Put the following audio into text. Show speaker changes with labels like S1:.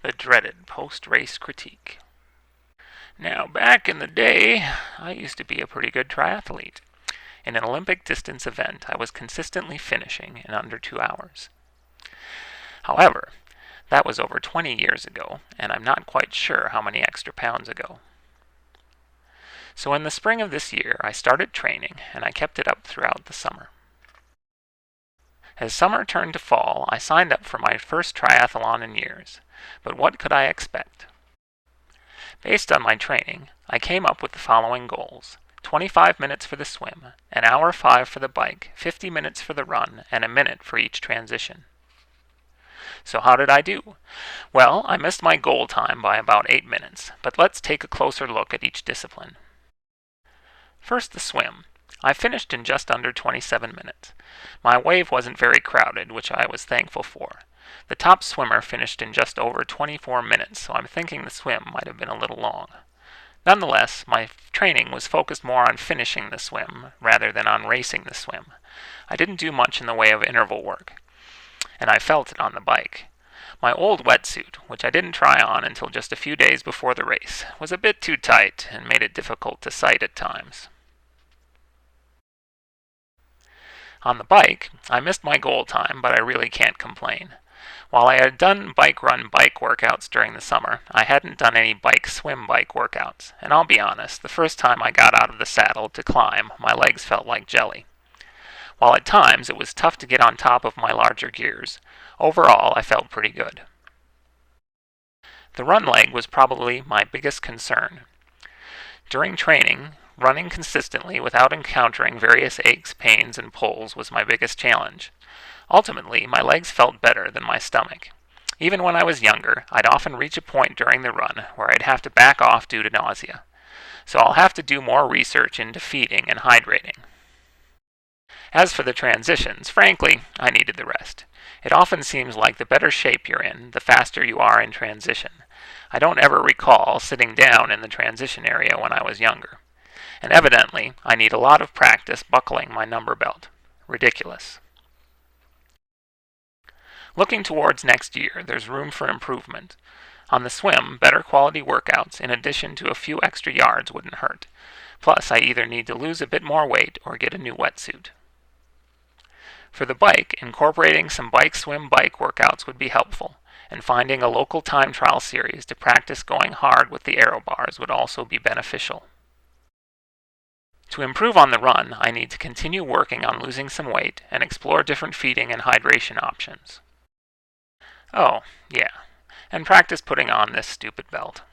S1: The dreaded post-race critique. Now, back in the day, I used to be a pretty good triathlete. In an Olympic distance event, I was consistently finishing in under 2 hours. However, that was over 20 years ago, and I'm not quite sure how many extra pounds ago. So in the spring of this year, I started training, and I kept it up throughout the summer. As summer turned to fall, I signed up for my first triathlon in years. But what could I expect? Based on my training, I came up with the following goals: 25 minutes for the swim, an hour 5 for the bike, 50 minutes for the run, and a minute for each transition. So how did I do? Well, I missed my goal time by about 8 minutes, but let's take a closer look at each discipline. First, the swim. I finished in just under 27 minutes. My wave wasn't very crowded, which I was thankful for. The top swimmer finished in just over 24 minutes, so I'm thinking the swim might have been a little long. Nonetheless, my training was focused more on finishing the swim rather than on racing the swim. I didn't do much in the way of interval work, and I felt it on the bike. My old wetsuit, which I didn't try on until just a few days before the race, was a bit too tight and made it difficult to sight at times. On the bike, I missed my goal time, but I really can't complain. While I had done bike-run-bike workouts during the summer, I hadn't done any bike-swim-bike workouts, and I'll be honest, the first time I got out of the saddle to climb, my legs felt like jelly. While at times it was tough to get on top of my larger gears, overall I felt pretty good. The run leg was probably my biggest concern. During training, running consistently without encountering various aches, pains, and pulls was my biggest challenge. Ultimately, my legs felt better than my stomach. Even when I was younger, I'd often reach a point during the run where I'd have to back off due to nausea. So I'll have to do more research into feeding and hydrating. As for the transitions, frankly, I needed the rest. It often seems like the better shape you're in, the faster you are in transition. I don't ever recall sitting down in the transition area when I was younger. And evidently, I need a lot of practice buckling my number belt. Ridiculous. Looking towards next year, there's room for improvement. On the swim, better quality workouts in addition to a few extra yards wouldn't hurt. Plus, I either need to lose a bit more weight or get a new wetsuit. For the bike, incorporating some bike-swim-bike workouts would be helpful, and finding a local time trial series to practice going hard with the aero bars would also be beneficial. To improve on the run, I need to continue working on losing some weight and explore different feeding and hydration options. Oh, yeah, and practice putting on this stupid belt.